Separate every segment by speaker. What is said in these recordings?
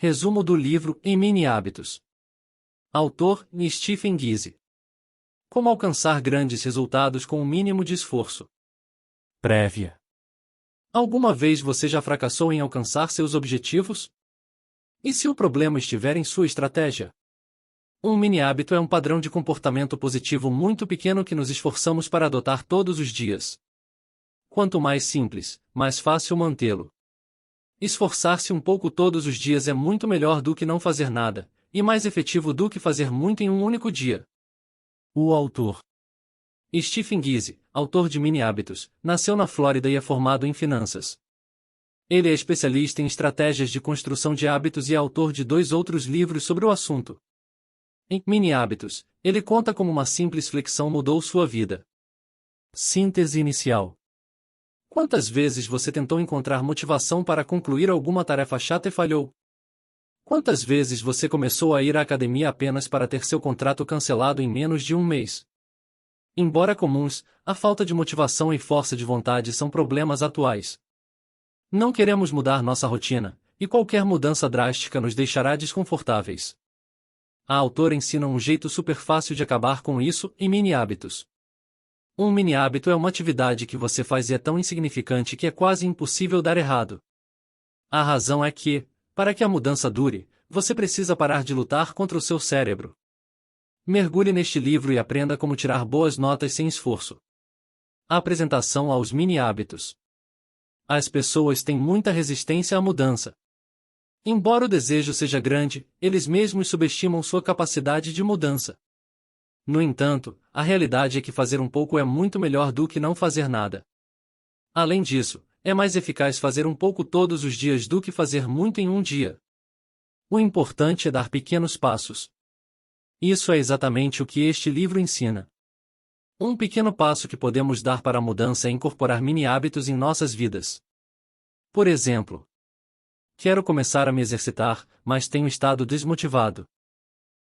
Speaker 1: Resumo do livro Em Mini Hábitos. Autor: Stephen Guise. Como alcançar grandes resultados com o mínimo de esforço. Prévia. Alguma vez você já fracassou em alcançar seus objetivos? E se o problema estiver em sua estratégia? Um mini hábito é um padrão de comportamento positivo muito pequeno que nos esforçamos para adotar todos os dias. Quanto mais simples, mais fácil mantê-lo. Esforçar-se um pouco todos os dias é muito melhor do que não fazer nada, e mais efetivo do que fazer muito em um único dia. O autor. Stephen Guise, autor de Mini Hábitos, nasceu na Flórida e é formado em finanças. Ele é especialista em estratégias de construção de hábitos e é autor de 2 outros livros sobre o assunto. Em Mini Hábitos, ele conta como uma simples flexão mudou sua vida. Síntese inicial. Quantas vezes você tentou encontrar motivação para concluir alguma tarefa chata e falhou? Quantas vezes você começou a ir à academia apenas para ter seu contrato cancelado em menos de um mês? Embora comuns, a falta de motivação e força de vontade são problemas atuais. Não queremos mudar nossa rotina, e qualquer mudança drástica nos deixará desconfortáveis. A autora ensina um jeito super fácil de acabar com isso em Mini Hábitos. Um mini hábito é uma atividade que você faz e é tão insignificante que é quase impossível dar errado. A razão é que, para que a mudança dure, você precisa parar de lutar contra o seu cérebro. Mergulhe neste livro e aprenda como tirar boas notas sem esforço. A apresentação aos mini hábitos. As pessoas têm muita resistência à mudança. Embora o desejo seja grande, eles mesmos subestimam sua capacidade de mudança. No entanto, a realidade é que fazer um pouco é muito melhor do que não fazer nada. Além disso, é mais eficaz fazer um pouco todos os dias do que fazer muito em um dia. O importante é dar pequenos passos. Isso é exatamente o que este livro ensina. Um pequeno passo que podemos dar para a mudança é incorporar mini hábitos em nossas vidas. Por exemplo, quero começar a me exercitar, mas tenho estado desmotivado.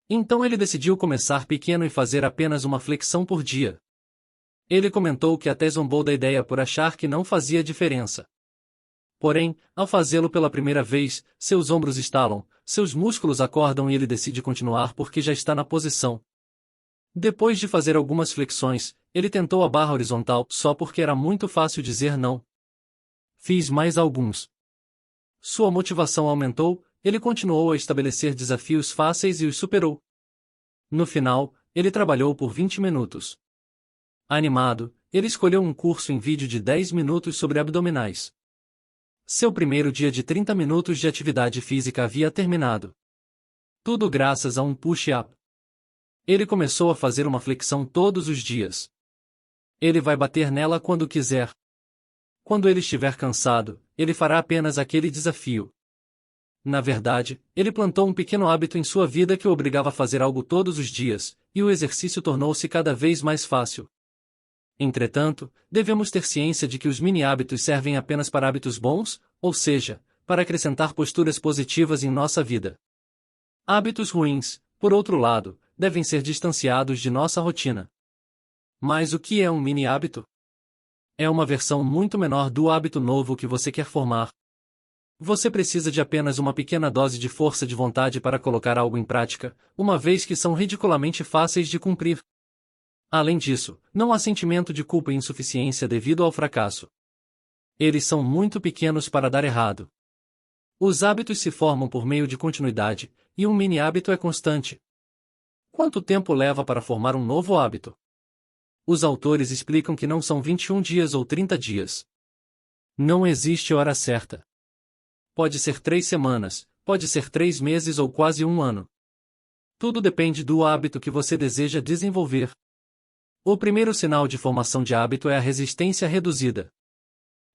Speaker 1: Então ele decidiu começar pequeno e fazer apenas uma flexão por dia. Ele comentou que até zombou da ideia por achar que não fazia diferença. Porém, ao fazê-lo pela primeira vez, seus ombros estalam, seus músculos acordam e ele decide continuar porque já está na posição. Depois de fazer algumas flexões, ele tentou a barra horizontal só porque era muito fácil dizer não. Fiz mais alguns. Sua motivação aumentou, ele continuou a estabelecer desafios fáceis e os superou. No final, ele trabalhou por 20 minutos. Animado, ele escolheu um curso em vídeo de 10 minutos sobre abdominais. Seu primeiro dia de 30 minutos de atividade física havia terminado. Tudo graças a um push-up. Ele começou a fazer uma flexão todos os dias. Ele vai bater nela quando quiser. Quando ele estiver cansado, ele fará apenas aquele desafio. Na verdade, ele plantou um pequeno hábito em sua vida que o obrigava a fazer algo todos os dias, e o exercício tornou-se cada vez mais fácil. Entretanto, devemos ter ciência de que os mini hábitos servem apenas para hábitos bons, ou seja, para acrescentar posturas positivas em nossa vida. Hábitos ruins, por outro lado, devem ser distanciados de nossa rotina. Mas o que é um mini hábito? É uma versão muito menor do hábito novo que você quer formar. Você precisa de apenas uma pequena dose de força de vontade para colocar algo em prática, uma vez que são ridiculamente fáceis de cumprir. Além disso, não há sentimento de culpa e insuficiência devido ao fracasso. Eles são muito pequenos para dar errado. Os hábitos se formam por meio de continuidade, e um mini hábito é constante. Quanto tempo leva para formar um novo hábito? Os autores explicam que não são 21 dias ou 30 dias. Não existe hora certa. Pode ser 3 semanas, pode ser 3 meses ou quase um ano. Tudo depende do hábito que você deseja desenvolver. O primeiro sinal de formação de hábito é a resistência reduzida.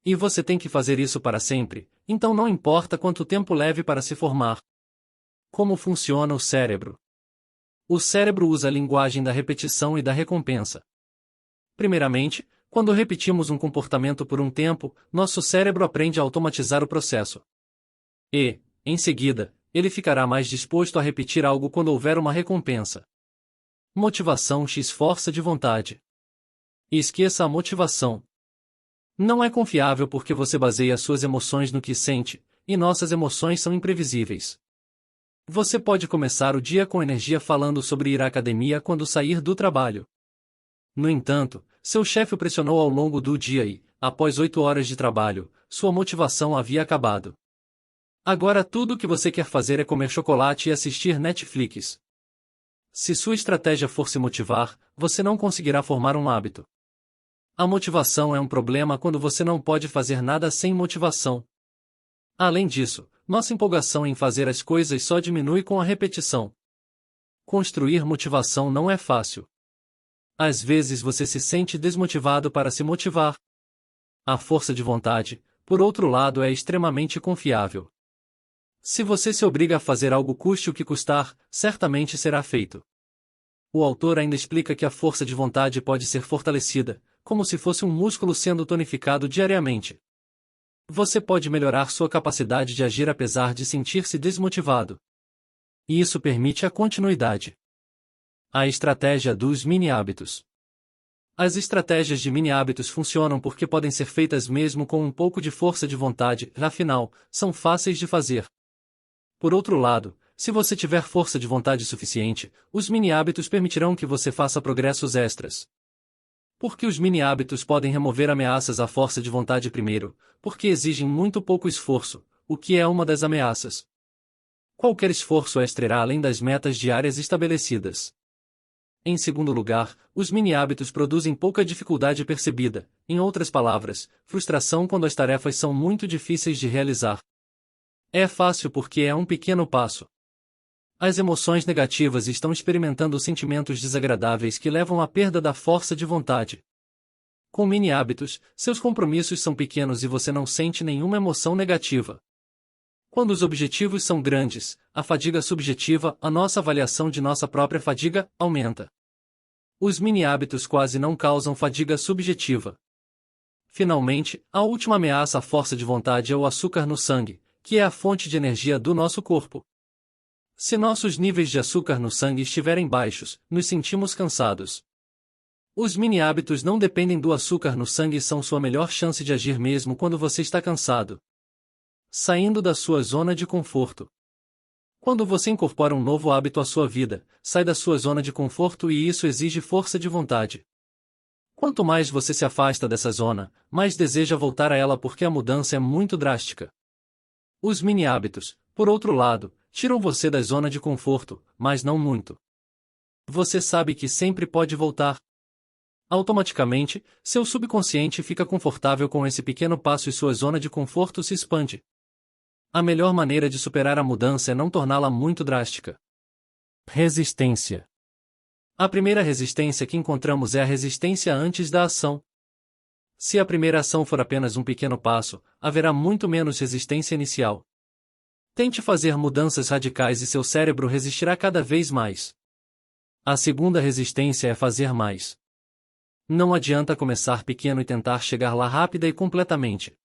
Speaker 1: E você tem que fazer isso para sempre, então não importa quanto tempo leve para se formar. Como funciona o cérebro? O cérebro usa a linguagem da repetição e da recompensa. Primeiramente, quando repetimos um comportamento por um tempo, nosso cérebro aprende a automatizar o processo. E, em seguida, ele ficará mais disposto a repetir algo quando houver uma recompensa. Motivação x força de vontade. Esqueça a motivação. Não é confiável porque você baseia suas emoções no que sente, e nossas emoções são imprevisíveis. Você pode começar o dia com energia falando sobre ir à academia quando sair do trabalho. No entanto, seu chefe o pressionou ao longo do dia e, após 8 horas de trabalho, sua motivação havia acabado. Agora tudo o que você quer fazer é comer chocolate e assistir Netflix. Se sua estratégia for se motivar, você não conseguirá formar um hábito. A motivação é um problema quando você não pode fazer nada sem motivação. Além disso, nossa empolgação em fazer as coisas só diminui com a repetição. Construir motivação não é fácil. Às vezes você se sente desmotivado para se motivar. A força de vontade, por outro lado, é extremamente confiável. Se você se obriga a fazer algo custe o que custar, certamente será feito. O autor ainda explica que a força de vontade pode ser fortalecida, como se fosse um músculo sendo tonificado diariamente. Você pode melhorar sua capacidade de agir apesar de sentir-se desmotivado. E isso permite a continuidade. A estratégia dos mini-hábitos. As estratégias de mini-hábitos funcionam porque podem ser feitas mesmo com um pouco de força de vontade, afinal, são fáceis de fazer. Por outro lado, se você tiver força de vontade suficiente, os mini-hábitos permitirão que você faça progressos extras. Porque os mini-hábitos podem remover ameaças à força de vontade primeiro, porque exigem muito pouco esforço, o que é uma das ameaças. Qualquer esforço extra irá além das metas diárias estabelecidas. Em segundo lugar, os mini-hábitos produzem pouca dificuldade percebida, em outras palavras, frustração quando as tarefas são muito difíceis de realizar. É fácil porque é um pequeno passo. As emoções negativas estão experimentando sentimentos desagradáveis que levam à perda da força de vontade. Com mini-hábitos, seus compromissos são pequenos e você não sente nenhuma emoção negativa. Quando os objetivos são grandes, a fadiga subjetiva, a nossa avaliação de nossa própria fadiga, aumenta. Os mini-hábitos quase não causam fadiga subjetiva. Finalmente, a última ameaça à força de vontade é o açúcar no sangue, que é a fonte de energia do nosso corpo. Se nossos níveis de açúcar no sangue estiverem baixos, nos sentimos cansados. Os mini-hábitos não dependem do açúcar no sangue e são sua melhor chance de agir mesmo quando você está cansado. Saindo da sua zona de conforto. Quando você incorpora um novo hábito à sua vida, sai da sua zona de conforto e isso exige força de vontade. Quanto mais você se afasta dessa zona, mais deseja voltar a ela porque a mudança é muito drástica. Os mini-hábitos, por outro lado, tiram você da zona de conforto, mas não muito. Você sabe que sempre pode voltar. Automaticamente, seu subconsciente fica confortável com esse pequeno passo e sua zona de conforto se expande. A melhor maneira de superar a mudança é não torná-la muito drástica. Resistência. A primeira resistência que encontramos é a resistência antes da ação. Se a primeira ação for apenas um pequeno passo, haverá muito menos resistência inicial. Tente fazer mudanças radicais e seu cérebro resistirá cada vez mais. A segunda resistência é fazer mais. Não adianta começar pequeno e tentar chegar lá rápida e completamente.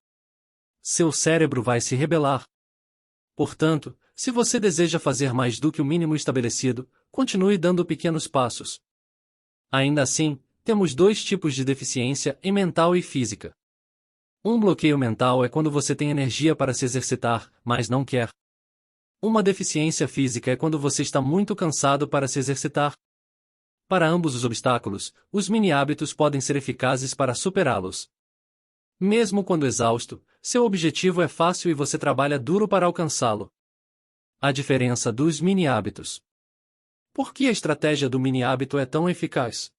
Speaker 1: Seu cérebro vai se rebelar. Portanto, se você deseja fazer mais do que o mínimo estabelecido, continue dando pequenos passos. Ainda assim, temos dois tipos de deficiência, mental e física. Um bloqueio mental é quando você tem energia para se exercitar, mas não quer. Uma deficiência física é quando você está muito cansado para se exercitar. Para ambos os obstáculos, os mini-hábitos podem ser eficazes para superá-los. Mesmo quando exausto, seu objetivo é fácil e você trabalha duro para alcançá-lo. A diferença dos mini-hábitos. Por que a estratégia do mini-hábito é tão eficaz?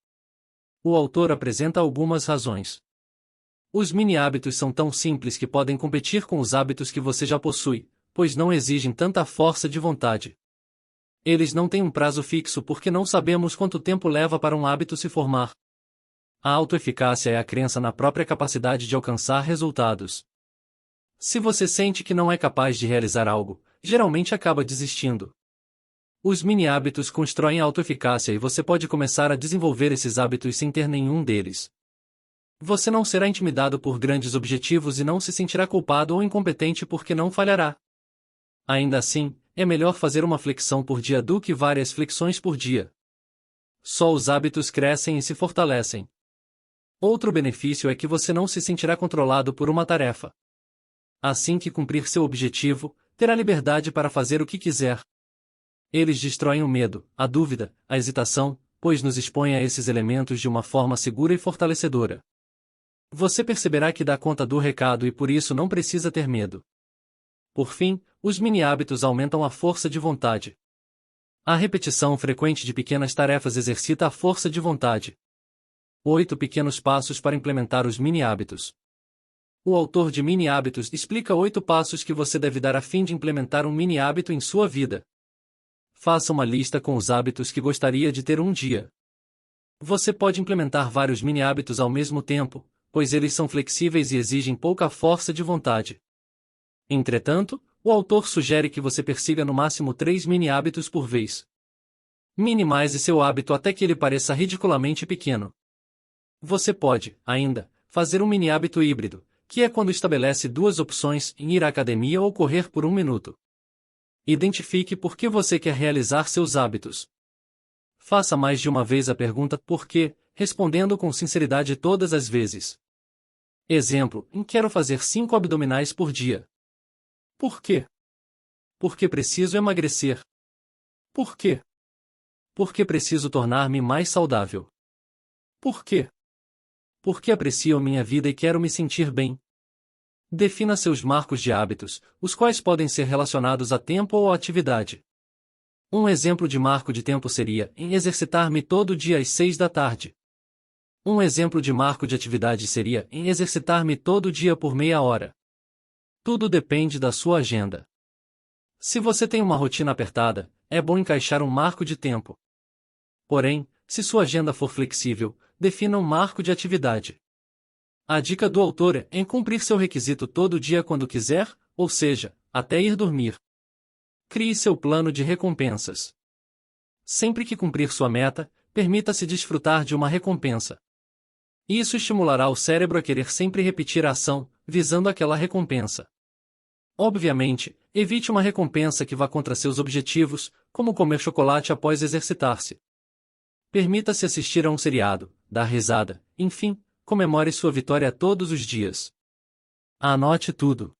Speaker 1: O autor apresenta algumas razões. Os mini-hábitos são tão simples que podem competir com os hábitos que você já possui, pois não exigem tanta força de vontade. Eles não têm um prazo fixo porque não sabemos quanto tempo leva para um hábito se formar. A autoeficácia é a crença na própria capacidade de alcançar resultados. Se você sente que não é capaz de realizar algo, geralmente acaba desistindo. Os mini-hábitos constroem a autoeficácia e você pode começar a desenvolver esses hábitos sem ter nenhum deles. Você não será intimidado por grandes objetivos e não se sentirá culpado ou incompetente porque não falhará. Ainda assim, é melhor fazer uma flexão por dia do que várias flexões por dia. Só os hábitos crescem e se fortalecem. Outro benefício é que você não se sentirá controlado por uma tarefa. Assim que cumprir seu objetivo, terá liberdade para fazer o que quiser. Eles destroem o medo, a dúvida, a hesitação, pois nos expõem a esses elementos de uma forma segura e fortalecedora. Você perceberá que dá conta do recado e por isso não precisa ter medo. Por fim, os mini-hábitos aumentam a força de vontade. A repetição frequente de pequenas tarefas exercita a força de vontade. 8 pequenos passos para implementar os mini-hábitos. O autor de mini-hábitos explica 8 passos que você deve dar a fim de implementar um mini-hábito em sua vida. Faça uma lista com os hábitos que gostaria de ter um dia. Você pode implementar vários mini-hábitos ao mesmo tempo, pois eles são flexíveis e exigem pouca força de vontade. Entretanto, o autor sugere que você persiga no máximo 3 mini-hábitos por vez. Minimize seu hábito até que ele pareça ridiculamente pequeno. Você pode, ainda, fazer um mini-hábito híbrido, que é quando estabelece 2 opções em ir à academia ou correr por 1 minuto. Identifique por que você quer realizar seus hábitos. Faça mais de uma vez a pergunta "por quê?", respondendo com sinceridade todas as vezes. Exemplo: quero fazer 5 abdominais por dia. Por quê? Porque preciso emagrecer. Por quê? Porque preciso tornar-me mais saudável. Por quê? Porque aprecio minha vida e quero me sentir bem. Defina seus marcos de hábitos, os quais podem ser relacionados a tempo ou atividade. Um exemplo de marco de tempo seria em exercitar-me todo dia às 6 da tarde. Um exemplo de marco de atividade seria em exercitar-me todo dia por meia hora. Tudo depende da sua agenda. Se você tem uma rotina apertada, é bom encaixar um marco de tempo. Porém, se sua agenda for flexível, defina um marco de atividade. A dica do autor é cumprir seu requisito todo dia quando quiser, ou seja, até ir dormir. Crie seu plano de recompensas. Sempre que cumprir sua meta, permita-se desfrutar de uma recompensa. Isso estimulará o cérebro a querer sempre repetir a ação, visando aquela recompensa. Obviamente, evite uma recompensa que vá contra seus objetivos, como comer chocolate após exercitar-se. Permita-se assistir a um seriado, dar risada, enfim, comemore sua vitória todos os dias. Anote tudo.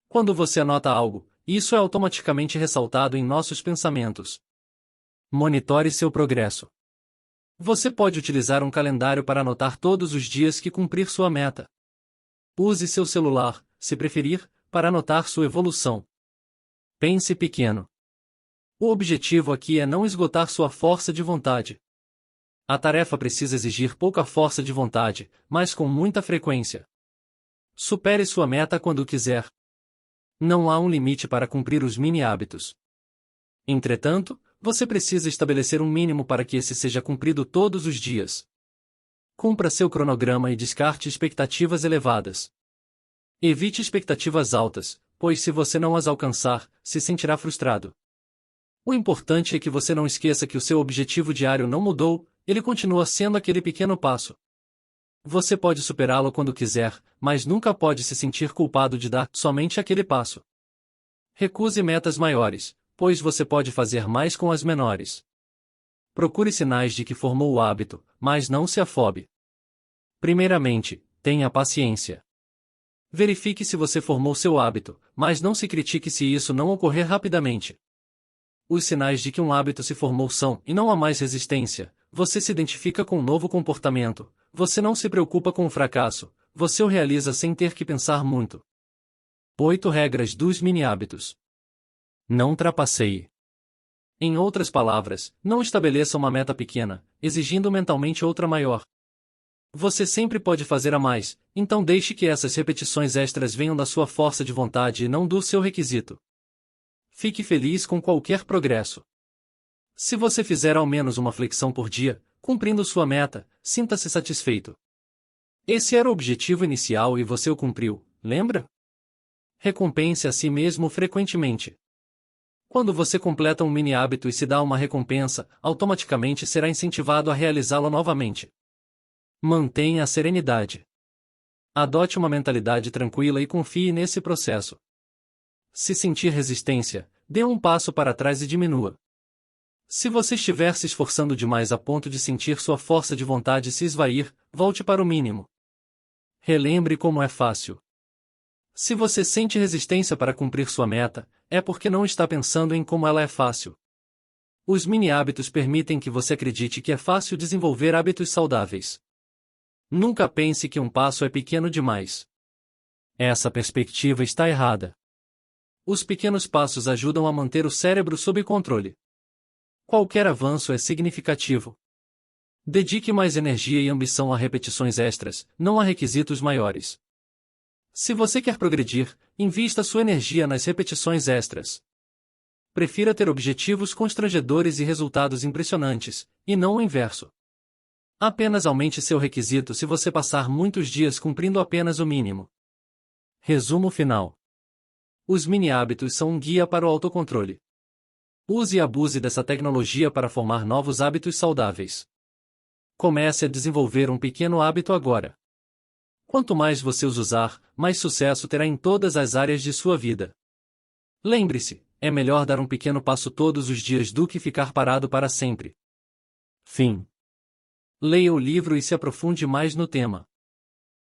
Speaker 1: Quando você anota algo, isso é automaticamente ressaltado em nossos pensamentos. Monitore seu progresso. Você pode utilizar um calendário para anotar todos os dias que cumprir sua meta. Use seu celular, se preferir, para anotar sua evolução. Pense pequeno. O objetivo aqui é não esgotar sua força de vontade. A tarefa precisa exigir pouca força de vontade, mas com muita frequência. Supere sua meta quando quiser. Não há um limite para cumprir os mini-hábitos. Entretanto, você precisa estabelecer um mínimo para que esse seja cumprido todos os dias. Cumpra seu cronograma e descarte expectativas elevadas. Evite expectativas altas, pois se você não as alcançar, se sentirá frustrado. O importante é que você não esqueça que o seu objetivo diário não mudou, ele continua sendo aquele pequeno passo. Você pode superá-lo quando quiser, mas nunca pode se sentir culpado de dar somente aquele passo. Recuse metas maiores, pois você pode fazer mais com as menores. Procure sinais de que formou o hábito, mas não se afobe. Primeiramente, tenha paciência. Verifique se você formou seu hábito, mas não se critique se isso não ocorrer rapidamente. Os sinais de que um hábito se formou são, e não há mais resistência, você se identifica com um novo comportamento, você não se preocupa com o fracasso, você o realiza sem ter que pensar muito. 8 regras dos mini-hábitos. Não trapaceie. Em outras palavras, não estabeleça uma meta pequena, exigindo mentalmente outra maior. Você sempre pode fazer a mais, então deixe que essas repetições extras venham da sua força de vontade e não do seu requisito. Fique feliz com qualquer progresso. Se você fizer ao menos uma flexão por dia, cumprindo sua meta, sinta-se satisfeito. Esse era o objetivo inicial e você o cumpriu, lembra? Recompense a si mesmo frequentemente. Quando você completa um mini hábito e se dá uma recompensa, automaticamente será incentivado a realizá-lo novamente. Mantenha a serenidade. Adote uma mentalidade tranquila e confie nesse processo. Se sentir resistência, dê um passo para trás e diminua. Se você estiver se esforçando demais a ponto de sentir sua força de vontade se esvair, volte para o mínimo. Relembre como é fácil. Se você sente resistência para cumprir sua meta, é porque não está pensando em como ela é fácil. Os mini-hábitos permitem que você acredite que é fácil desenvolver hábitos saudáveis. Nunca pense que um passo é pequeno demais. Essa perspectiva está errada. Os pequenos passos ajudam a manter o cérebro sob controle. Qualquer avanço é significativo. Dedique mais energia e ambição a repetições extras, não a requisitos maiores. Se você quer progredir, invista sua energia nas repetições extras. Prefira ter objetivos constrangedores e resultados impressionantes, e não o inverso. Apenas aumente seu requisito se você passar muitos dias cumprindo apenas o mínimo. Resumo final. Os mini-hábitos são um guia para o autocontrole. Use e abuse dessa tecnologia para formar novos hábitos saudáveis. Comece a desenvolver um pequeno hábito agora. Quanto mais você os usar, mais sucesso terá em todas as áreas de sua vida. Lembre-se, é melhor dar um pequeno passo todos os dias do que ficar parado para sempre. Fim. Leia o livro e se aprofunde mais no tema.